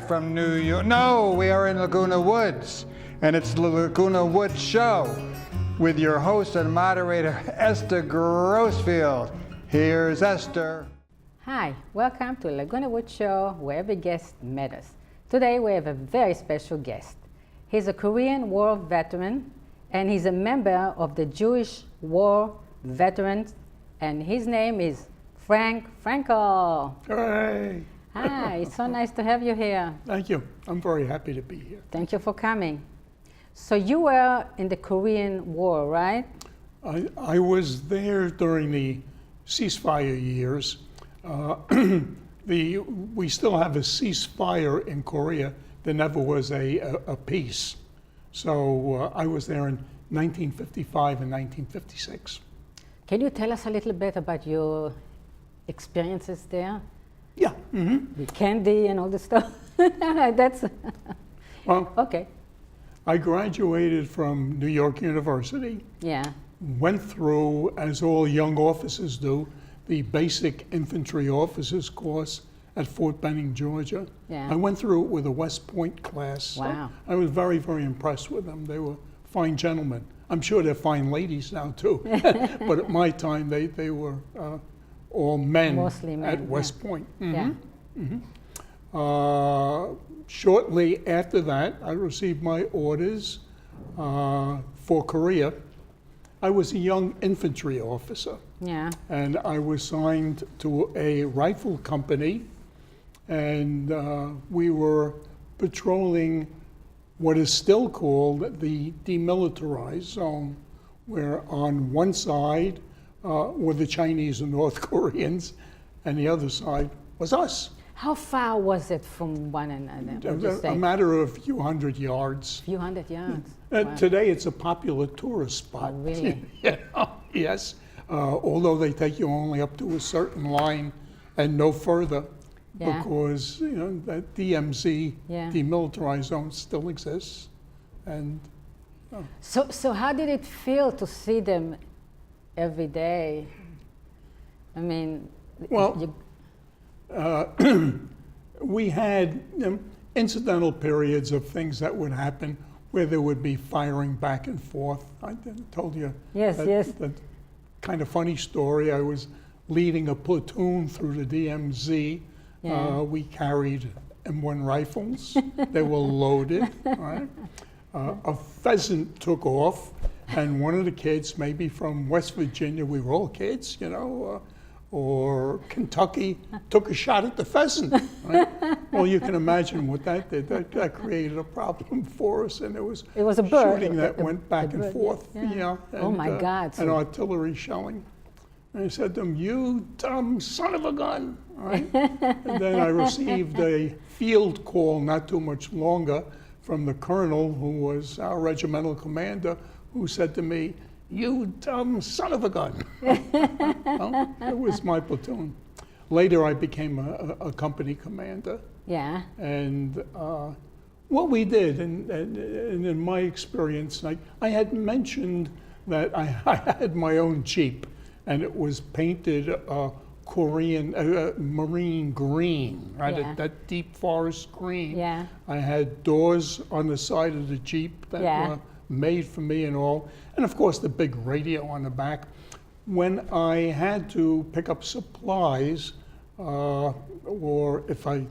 from New York. No, we are in Laguna Woods, and it's the Laguna Woods Show with your host and moderator, Esther Grossfield. Here's Esther. Hi, welcome to Laguna Woods Show, where every guest matters. Today we have a very special guest. He's a Korean War veteran, and he's a member of the Jewish War Veterans, and his name is Frank Frankel. Hooray! Hi, it's so nice to have you here. Thank you. I'm very happy to be here. Thank you for coming. So you were in the Korean War, right? I was there during the ceasefire years. We still have a ceasefire in Korea. There never was a peace. So I was there in 1955 and 1956. Can you tell us a little bit about your experiences there? Yeah. Mm-hmm. With candy and all the stuff? That's Well, okay. I graduated from New York University. Yeah. Went through, as all young officers do, the basic infantry officers course at Fort Benning, Georgia. Yeah. I went through it with a West Point class. Wow. I was very, very impressed with them. They were fine gentlemen. I'm sure they're fine ladies now too. But at my time, they were all men, Mostly men, at West Point. Mm-hmm. Yeah. Mm-hmm. Shortly after that, I received my orders for Korea. I was a young infantry officer. Yeah. And I was signed to a rifle company, and we were patrolling what is still called the demilitarized zone, where on one side were the Chinese and North Koreans, and the other side was us. How far was it from one another? Would you say? A matter of a few hundred yards. Few hundred yards. Wow. Today it's a popular tourist spot. Oh, really? Yeah, yes. Although they take you only up to a certain line and no further, Yeah. because that DMZ, Yeah. demilitarized zone, still exists. And So how did it feel to see them every day? I mean, well, we had incidental periods of things that would happen where there would be firing back and forth. I told you Yes, yes. that kind of funny story. I was leading a platoon through the DMZ. Yeah. We carried M1 rifles. They were loaded. Right? A pheasant took off, and one of the kids, maybe from West Virginia, we were all kids, or Kentucky, took a shot at the pheasant. Right? Well, you can imagine what that did. That created a problem for us, and it was a bird. shooting that went back and bird, forth. yeah. And, Oh my God. And artillery shelling. And I said to him, "You dumb son of a gun!" Right? And then I received a field call not too much longer from the colonel, who was our regimental commander, who said to me, "You dumb son of a gun." Well, it was my platoon. Later, I became a company commander. Yeah. And what we did, and in my experience, I had mentioned that I had my own Jeep, and it was painted Korean, marine green, right? Yeah. That deep forest green. Yeah. I had doors on the side of the Jeep that Yeah. were made for me and all. And of course, the big radio on the back. When I had to pick up supplies, or if I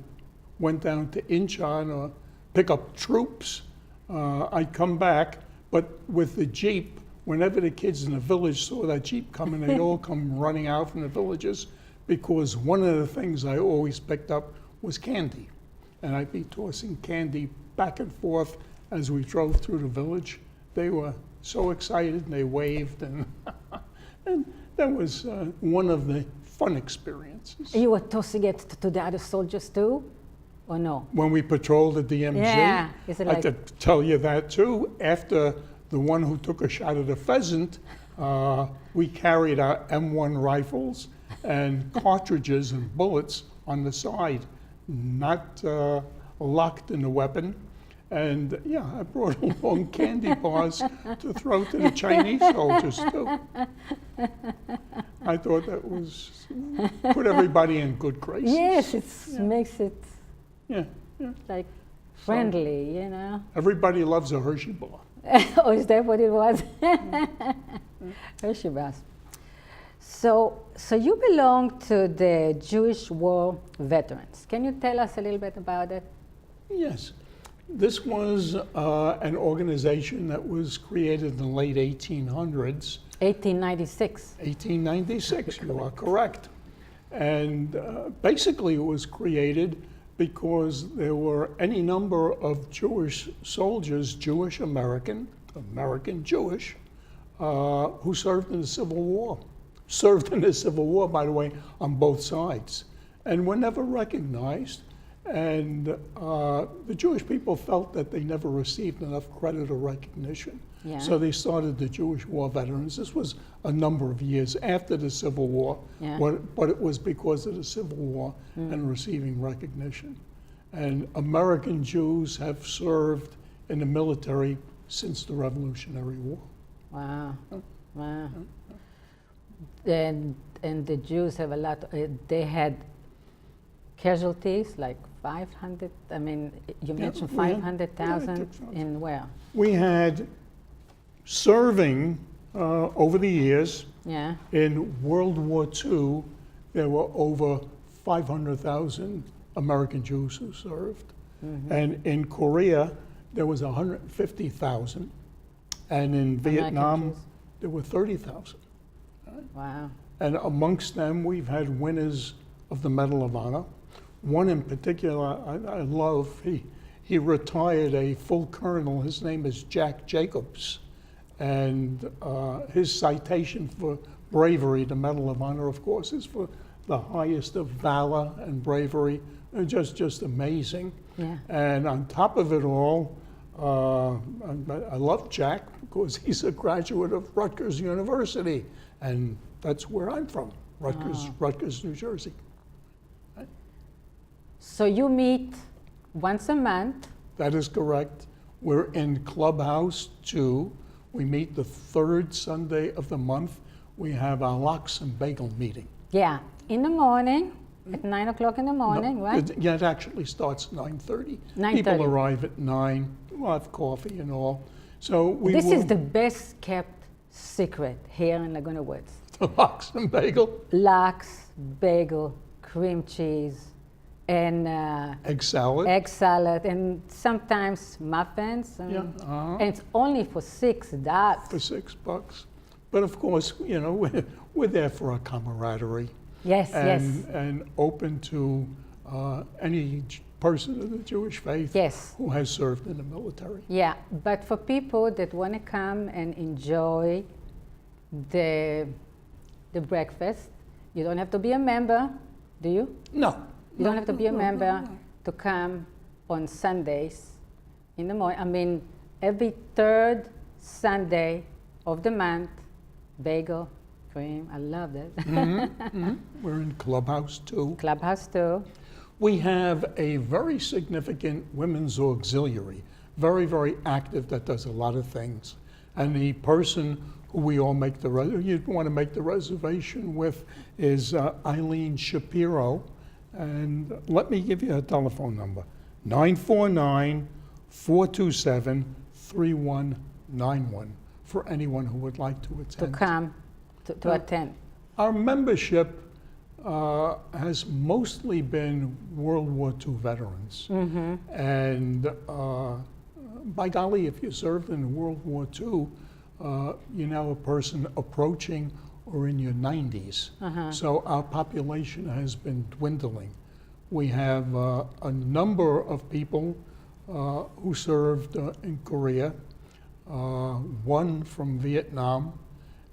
went down to Incheon or pick up troops, I'd come back, but with the Jeep, whenever the kids in the village saw that Jeep coming, they'd all come running out from the villages, because one of the things I always picked up was candy. And I'd be tossing candy back and forth as we drove through the village. They were so excited, and they waved, and and that was one of the fun experiences. You were tossing it to the other soldiers too, or no? When we patrolled the DMZ, Yeah. Is it I like could tell you that too. After the one who took a shot at the pheasant, we carried our M1 rifles and cartridges and bullets on the side, not locked in the weapon. And yeah, I brought along candy bars to throw to the Chinese soldiers too. I thought that was put everybody in good graces. Yes, it makes it. Yeah. Like friendly, you know. Everybody loves a Hershey bar. Oh, is that what it was? Hershey bars. So you belong to the Jewish War Veterans. Can you tell us a little bit about it? Yes. This was an organization that was created in the late 1800s. 1896. 1896, you are correct. And basically it was created because there were any number of Jewish soldiers, Jewish American, American Jewish, who served in the Civil War. Served in the Civil War, by the way, on both sides, and were never recognized. And the Jewish people felt that they never received enough credit or recognition. Yeah. So they started the Jewish War Veterans. This was a number of years after the Civil War, Yeah. but it was because of the Civil War and receiving recognition. And American Jews have served in the military since the Revolutionary War. Wow. Wow. And the Jews have a lot, they had casualties, like 500, I mean, you mentioned we had- 500,000 in where? We had serving over the years. Yeah. In World War II, there were over 500,000 American Jews who served. And in Korea, there was 150,000. And in Vietnam, Jews. there were 30,000. Wow. And amongst them, we've had winners of the Medal of Honor. One in particular I love, he retired a full colonel. His name is Jack Jacobs. And his citation for bravery, the Medal of Honor, of course, is for the highest of valor and bravery. Just amazing. Yeah. And on top of it all, I love Jack because he's a graduate of Rutgers University. And that's where I'm from, Rutgers, New Jersey. So you meet once a month. That is correct. We're in Clubhouse 2. We meet the third Sunday of the month. We have our lox and bagel meeting. Yeah, in the morning, at 9 o'clock in the morning, right? Yeah, it actually starts 9:30. 9:30. People arrive at 9. We'll have coffee and all. So we This will, is the best kept secret here in Laguna Woods. the lox and bagel, Lox, bagel, cream cheese, and egg salad. egg salad, and sometimes muffins. And, Yeah, and it's only for $6. for $6. But of course, you know, we're there for our camaraderie. Yes, yes, And open to any person of the Jewish faith yes. who has served in the military. Yeah, but for people that want to come and enjoy the breakfast, you don't have to be a member, do you? No. You don't have to be a member to come on Sundays in the morning. I mean, every third Sunday of the month, bagel, cream, I love that. We're in Clubhouse 2. Clubhouse too. We have a very significant women's auxiliary, very, very active, that does a lot of things. And the person who we all make you'd want to make the reservation with is Eileen Shapiro. And let me give you a telephone number, 949-427-3191, for anyone who would like to To attend. come to attend. Our membership has mostly been World War II veterans. And by golly, if you served in World War II, you're now a person approaching or in your 90s. So our population has been dwindling. We have a number of people who served in Korea, one from Vietnam,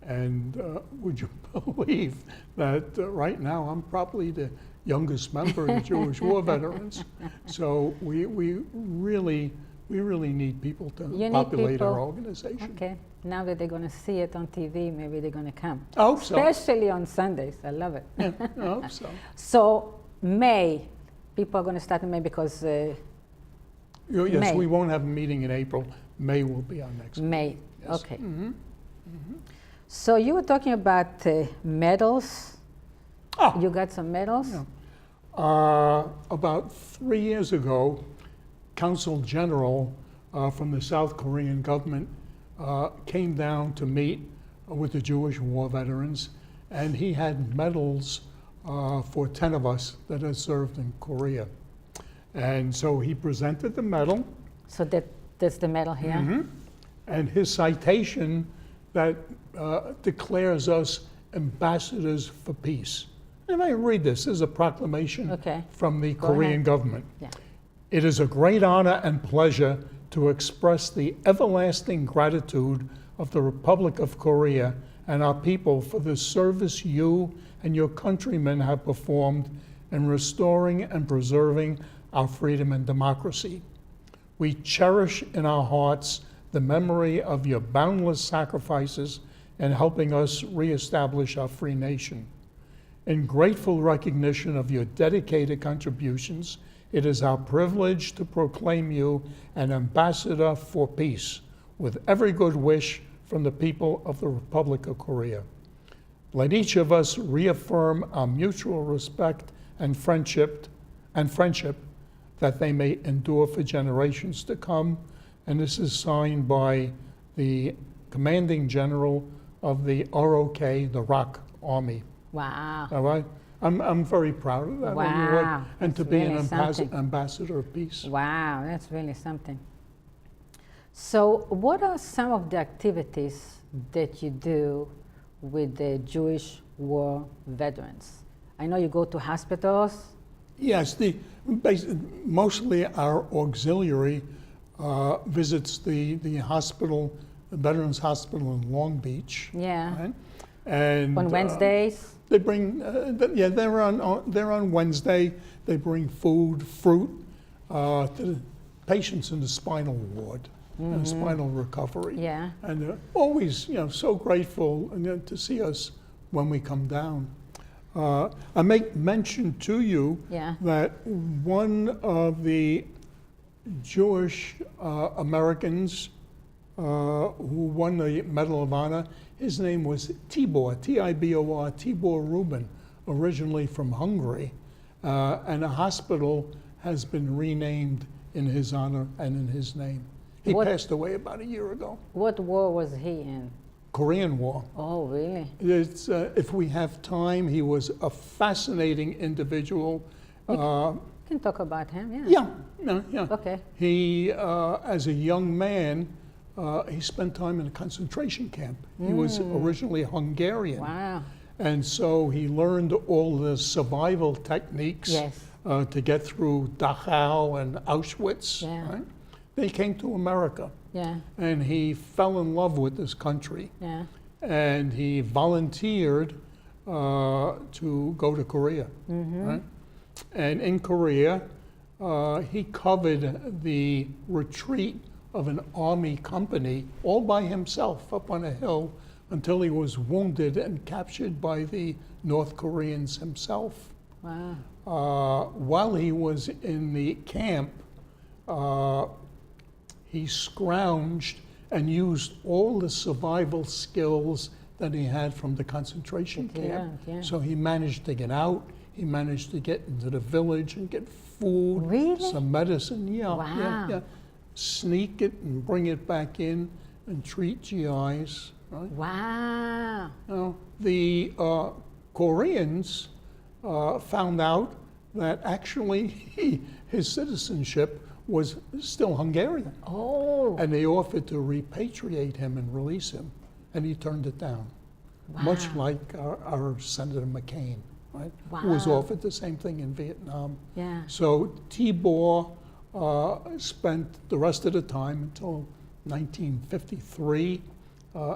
and would you believe that right now I'm probably the youngest member of the Jewish War Veterans. So we really need people to You need populate our people. organization. Okay, now that they're going to see it on TV, maybe they're going to come. I hope so. Especially on Sundays. I love it. Yeah, I hope so. So May, people are going to start in May because Yes, May. we won't have a meeting in April. May will be our next meeting. May. Yes. Okay. So you were talking about medals. Oh, You got some medals? Yeah. About 3 years ago, Consul General from the South Korean government came down to meet with the Jewish war veterans, and he had medals for 10 of us that had served in Korea. And so he presented the medal. So that's the medal here? Mm-hmm. And his citation that declares us ambassadors for peace. And I read this. This is a proclamation from the Korean government. Yeah. It is a great honor and pleasure to express the everlasting gratitude of the Republic of Korea and our people for the service you and your countrymen have performed in restoring and preserving our freedom and democracy. We cherish in our hearts the memory of your boundless sacrifices in helping us reestablish our free nation. In grateful recognition of your dedicated contributions, it is our privilege to proclaim you an ambassador for peace, with every good wish from the people of the Republic of Korea. Let each of us reaffirm our mutual respect and friendship that they may endure for generations to come. And this is signed by the commanding general of the ROK, the ROK Army. Wow. All right? I'm very proud of that Wow. award, and to be Really an something. ambassador of peace. Wow, that's really something. So what are some of the activities that you do with the Jewish war veterans? I know you go to hospitals. Yes, mostly our auxiliary visits the hospital, the Veterans Hospital in Long Beach. Yeah. Right? And On Wednesdays? they bring, they're on Wednesday. They bring food, fruit to the patients in the spinal ward and spinal recovery. Yeah. And they're always, so grateful to see us when we come down. I make mention to you that one of the Jewish Americans who won the Medal of Honor, his name was Tibor, T-I-B-O-R, Tibor Rubin, originally from Hungary. And a hospital has been renamed in his honor and in his name. He passed away about a year ago. What war was he in? Korean War. Oh, really? It's, if we have time, he was a fascinating individual. We can talk about him, yeah. Yeah. Okay. He, as a young man, he spent time in a concentration camp. He was originally Hungarian. Wow. And so he learned all the survival techniques to get through Dachau and Auschwitz. Yeah. Right? Then he came to America. Yeah. And he fell in love with this country. Yeah. And he volunteered to go to Korea. Right? And in Korea, he covered the retreat of an army company all by himself up on a hill until he was wounded and captured by the North Koreans himself. Wow. While he was in the camp, he scrounged and used all the survival skills that he had from the concentration camp. So he managed to get out. He managed to get into the village and get food, some medicine. Yeah. Sneak it and bring it back in and treat GIs. Right? Wow. The Koreans found out that actually his citizenship was still Hungarian. Oh. And they offered to repatriate him and release him, and he turned it down. Wow. Much like our Senator McCain, right? Wow. Who was offered the same thing in Vietnam. Yeah. So Tibor spent the rest of the time until 1953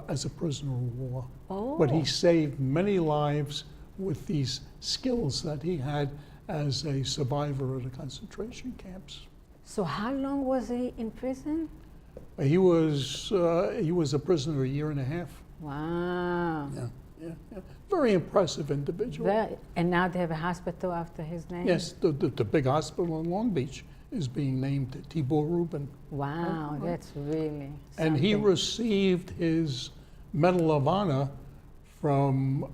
as a prisoner of war. Oh. But he saved many lives with these skills that he had as a survivor of the concentration camps. So how long was he in prison? He was a prisoner a year and a half. Wow. Yeah. Very impressive individual. And now they have a hospital after his name? Yes, the big hospital in Long Beach is being named Tibor Rubin. Wow, that's really something. And he received his Medal of Honor from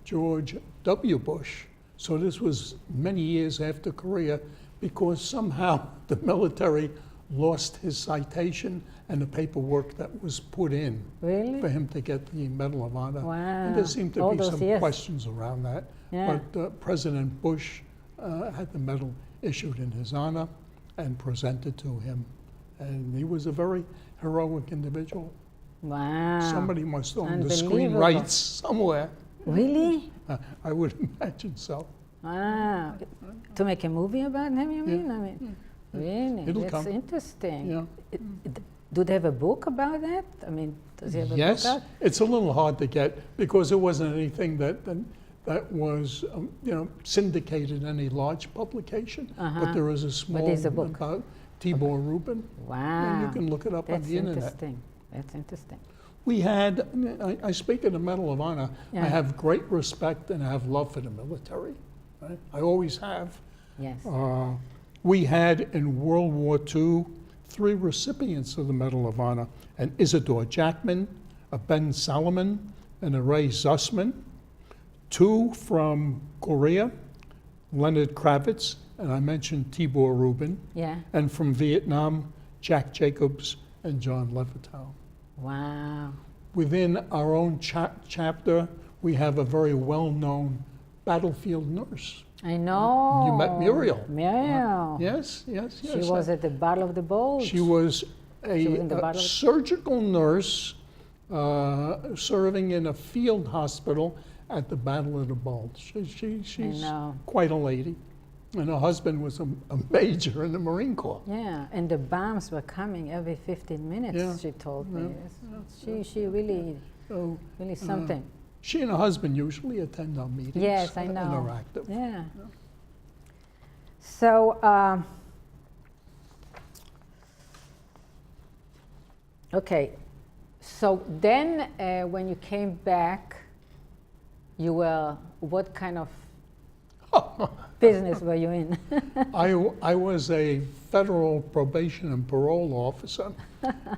George W. Bush So this was many years after Korea, because somehow the military lost his citation and the paperwork that was put in Really? for him to get the Medal of Honor. Wow. And there seemed to All be those some years. questions around that. Yeah. But President Bush had the medal issued in his honor and presented to him. And he was a very heroic individual. Wow. Somebody must own the Unbelievable. screenwrites somewhere. Really? I would imagine so. Wow. To make a movie about him, you mean? I mean, really? It'll That's come. interesting. Yeah. Do they have a book about that? I mean, does he have a Yes, book out? it's a little hard to get because it wasn't anything that was syndicated in any large publication. But there is a small there's a book. about Tibor Rubin. Wow. And you can look it up on That's the internet. interesting. That's interesting. We had, I speak of the Medal of Honor, Yeah. I have great respect and I have love for the military. Right? I always have. Yes. We had in World War II 3 recipients of the Medal of Honor, an Isidore Jackman, a Ben Salomon, and a Ray Zussman. 2 from Korea, Leonard Kravitz, and I mentioned Tibor Rubin. Yeah. And from Vietnam, Jack Jacobs and John Levittow. Wow. Within our own chapter, we have a very well-known battlefield nurse. I know. You met Muriel. Muriel. Yes. She was at the Battle of the Bulge. She was She was in the a Battle of- surgical nurse serving in a field hospital at the Battle of the Bulge. She's know. quite a lady. And her husband was a major in the Marine Corps. Yeah, and the bombs were coming every 15 minutes, Yeah. she told me. Yeah. She really, So really something. she and her husband usually attend our meetings. Yes, I And know. are active. Yeah. So, okay. So then when you came back, you were, what kind of business were you in? I was a federal probation and parole officer,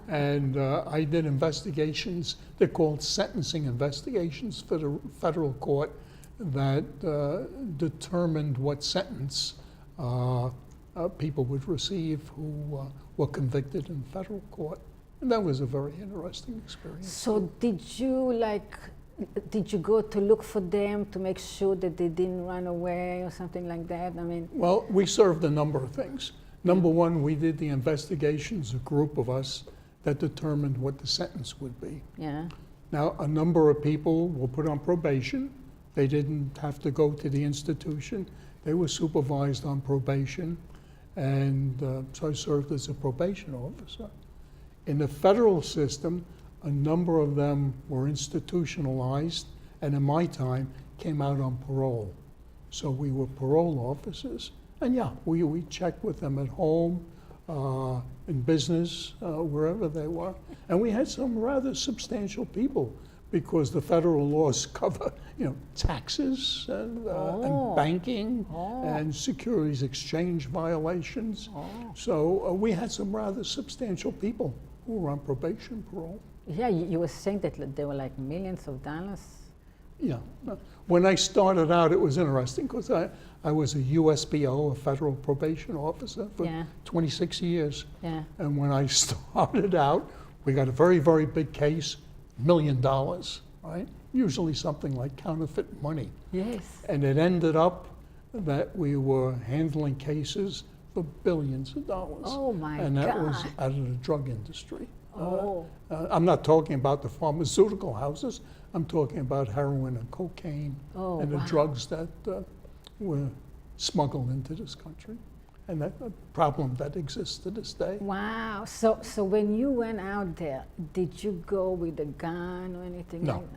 and I did investigations. They're called sentencing investigations for the federal court that determined what sentence people would receive who were convicted in federal court. And that was a very interesting experience. So did you go to look for them to make sure that they didn't run away or something like that? I mean, Well, we served a number of things. Number one, we did the investigations, a group of us, that determined what the sentence would be. yeah. Now, a number of people were put on probation. They didn't have to go to the institution. They were supervised on probation, and so I served as a probation officer. In the federal system, a number of them were institutionalized, and in my time, came out on parole. So we were parole officers, and yeah, we checked with them at home, in business, wherever they were. And we had some rather substantial people, because the federal laws cover, taxes and banking and securities exchange violations. So we had some rather substantial people who were on probation, parole. Yeah, you were saying that there were like millions of dollars. Yeah. When I started out, it was interesting because I was a USPO, a federal probation officer, for Yeah. 26 years. Yeah. And when I started out, we got a very, very big case, $1 million, right? Usually something like counterfeit money. Yes. And it ended up that we were handling cases for billions of dollars. Oh my And that was God. out of the drug industry. Oh. I'm not talking about the pharmaceutical houses. I'm talking about heroin and cocaine Oh, and the wow. drugs that were smuggled into this country. And that a problem that exists to this day. Wow. So when you went out there, did you go with a gun or anything No. like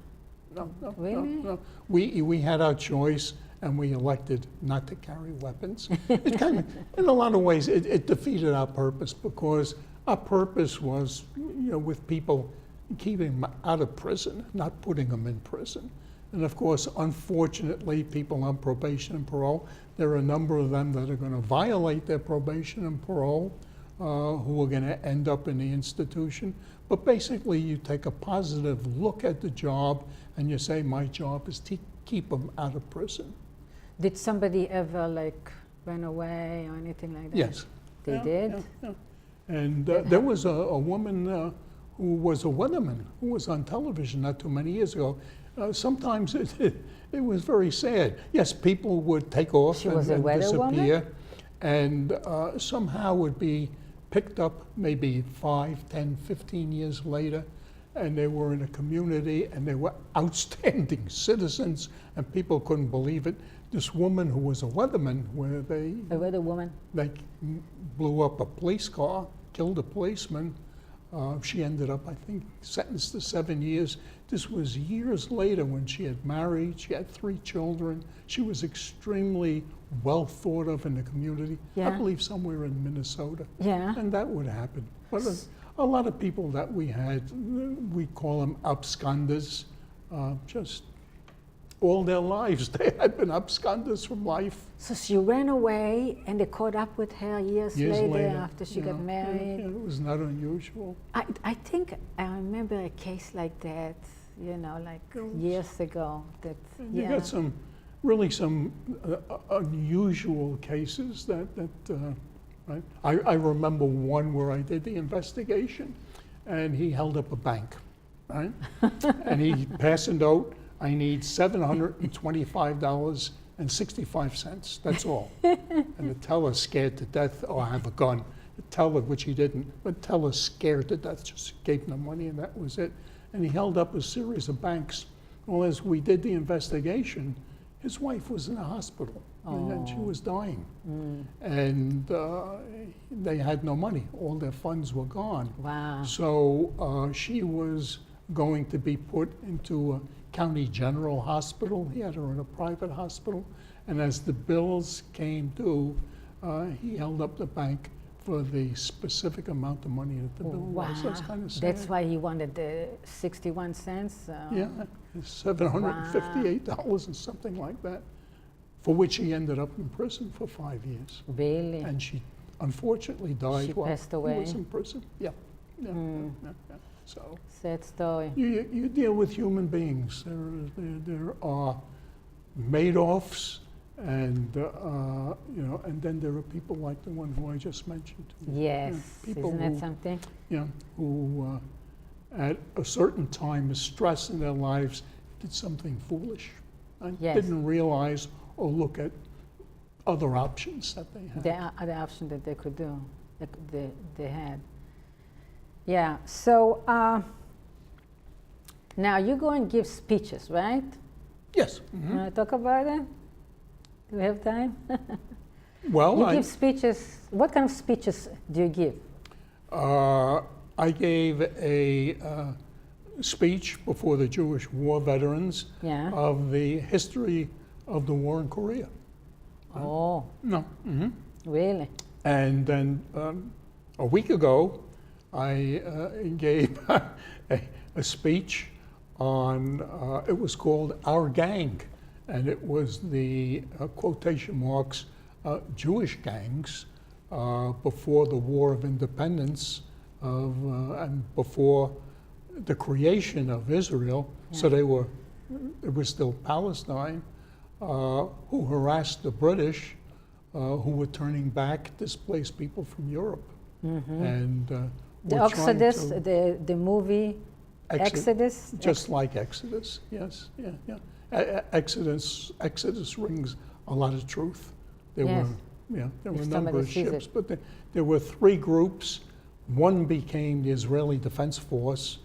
that? No, Really? no. We had our choice, and we elected not to carry weapons. It kind of, in a lot of ways, it defeated our purpose, because our purpose was, with people, keeping them out of prison, not putting them in prison. And of course, unfortunately, people on probation and parole, there are a number of them that are going to violate their probation and parole, who are going to end up in the institution. But basically, you take a positive look at the job, and you say, my job is to keep them out of prison. Did somebody ever like run away or anything like that? Yes. They Yeah, did? yeah, yeah. And there was a woman who was a weatherman who was on television not too many years ago. Sometimes it was very sad. Yes, people would take off She was a and weather woman? disappear, and somehow would be picked up maybe 5, 10, 15 years later, and they were in a community and they were outstanding citizens, and people couldn't believe it. This woman who was a weatherman, where A weather woman? they blew up a police car, killed a policeman. She ended up, I think, sentenced to 7 years. This was years later when she had married. She had 3 children. She was extremely well thought of in the community. I Yeah. believe somewhere in Minnesota. Yeah. And that would happen. But a lot of people that we had, we call them absconders, just all their lives they had been absconders from life. So she ran away and they caught up with her years later after she got married. It was not unusual. I think I remember a case like that, you know, like years ago. That You got some unusual cases that right? I remember one where I did the investigation, and he held up a bank, right? And he passed a note, I need $725.65, that's all. And the teller, scared to death, oh, I have a gun. The teller, which he didn't, but teller scared to death, just gave him the money and that was it. And he held up a series of banks. Well, as we did the investigation, his wife was in a hospital and she was dying. And they had no money. All their funds were gone. Wow. So she was going to be put into a county general hospital. He had her in a private hospital. And as the bills came due, he held up the bank for the specific amount of money that the bill was. That's kind of sad. That's why he wanted the 61 cents? Yeah, $758 and something like that, for which he ended up in prison for 5 years. Really? And she unfortunately died She while passed he was away? in prison. Yeah. So Sad story. you deal with human beings. There are Madoffs, and and then there are people like the one who I just mentioned. Yes. people Isn't that who- something? Who at a certain time of stress in their lives did something foolish and Yes. didn't realize or look at other options that they had. There are other options that they could do, that they had. Yeah, so now you go and give speeches, right? Yes. You want to talk about it? Do we have time? Well, You give speeches. What kind of speeches do you give? I gave a speech before the Jewish war veterans Yeah. of the history of the war in Korea. Oh, No. really? And then a week ago, I gave a speech on, it was called Our Gang, and it was the quotation marks Jewish gangs before the War of Independence and before the creation of Israel. So it was still Palestine, who harassed the British, who were turning back displaced people from Europe. And The were trying Exodus, to- the movie Exodus? just like Exodus, yes, yeah. Exodus rings a lot of truth. There Yes. there were a If number somebody of sees ships, it. but there were 3 groups. One became the Israeli Defense Force.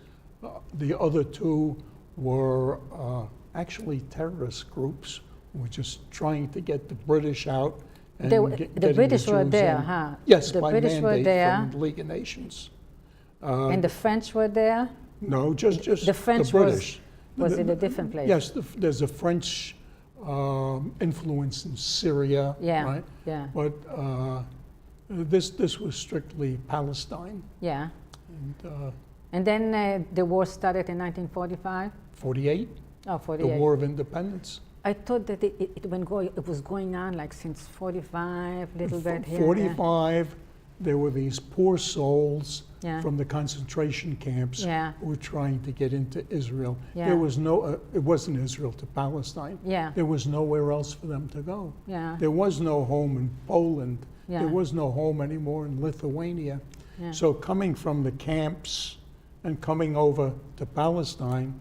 The other 2 were actually terrorist groups who were just trying to get the British out. And The getting British were Jews there, in. huh? Yes, The by British were mandate there. from the League of Nations. And the French were there? No, just The French the British. was in a different place? Yes, there's a French influence in Syria, Yeah, right? yeah, But this was strictly Palestine. yeah. And And then the war started in 1945? 48, Oh, the 48. War of Independence. I thought that it was going on like since 45, little bit here and there. 45, there were these poor souls Yeah. from the concentration camps Yeah. who were trying to get into Israel. Yeah. There was no, it wasn't Israel to Palestine. Yeah. There was nowhere else for them to go. Yeah. There was no home in Poland. Yeah. There was no home anymore in Lithuania. Yeah. So coming from the camps and coming over to Palestine,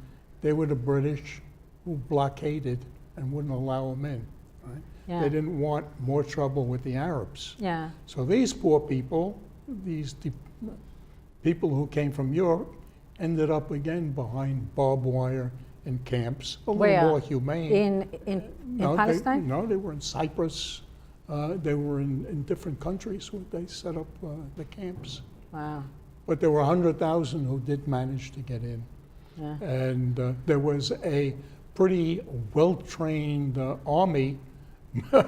they were the British who blockaded and wouldn't allow them in. Right? Yeah. They didn't want more trouble with the Arabs. Yeah. So these poor people, people who came from Europe, ended up again behind barbed wire in camps, a Where? little more humane. In No, Palestine? No, they were in Cyprus. They were in different countries where they set up the camps. Wow. But there were 100,000 who did manage to get in. Yeah. And there was a pretty well-trained army,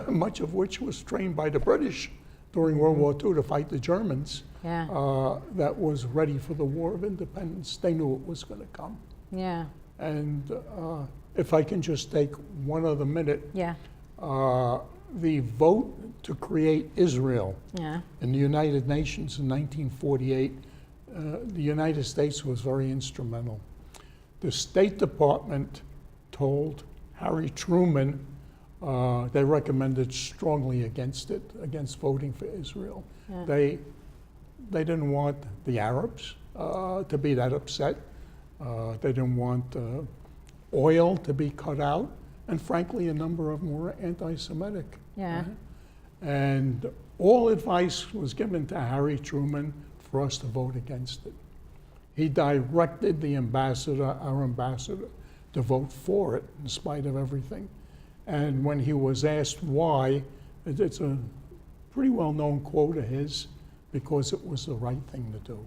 much of which was trained by the British during World War II to fight the Germans, Yeah. that was ready for the War of Independence. They knew it was going to come. Yeah. And if I can just take 1 other minute, Yeah. the vote to create Israel Yeah. in the United Nations in 1948, the United States was very instrumental. The State Department told Harry Truman they recommended strongly against it, against voting for Israel. Yeah. They didn't want the Arabs to be that upset. They didn't want oil to be cut out. And frankly, a number of them were anti-Semitic. Yeah. Right? And all advice was given to Harry Truman for us to vote against it. He directed the ambassador, our ambassador, to vote for it in spite of everything. And when he was asked why, it's a pretty well-known quote of his, because it was the right thing to do.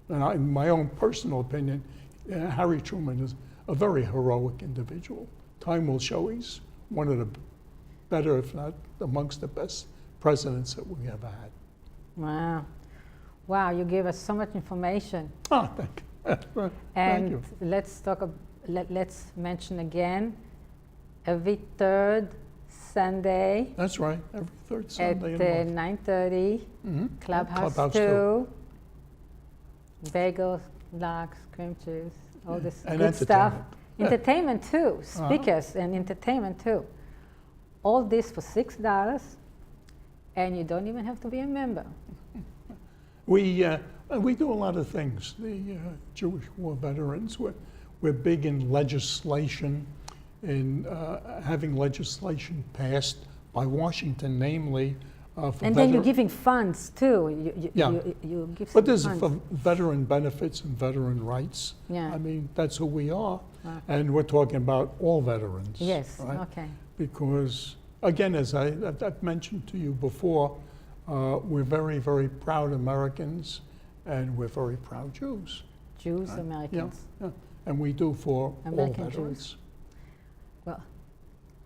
And in my own personal opinion, Harry Truman is a very heroic individual. Time will show he's one of the better, if not amongst the best presidents that we ever had. Wow. Wow, you gave us so much information. Oh, thank you. Thank you. Let's mention again, every third Sunday That's right, every third at Sunday in the month. 9:30, Mhm. Clubhouse Clubhouse 2, bagels, lox, cream cheese, all this And good stuff. entertainment. Entertainment too, speakers and entertainment too. All this for $6, and you don't even have to be a member. We do a lot of things. The Jewish war veterans, we're big in legislation, in having legislation passed by Washington, namely for And then you're giving funds too. Yeah. You give some But there's funds. for veteran benefits and veteran rights. Yeah. I mean, that's who we are. Wow. And we're talking about all veterans. Yes, right? okay. Because, again, as I've mentioned to you before, we're very, very proud Americans, and we're very proud Jews. Jews, Right. Americans. Yeah. And we do for American all Jews. veterans. Well,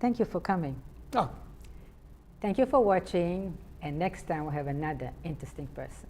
thank you for coming. Ah, Thank you for watching, and next time we'll have another interesting person.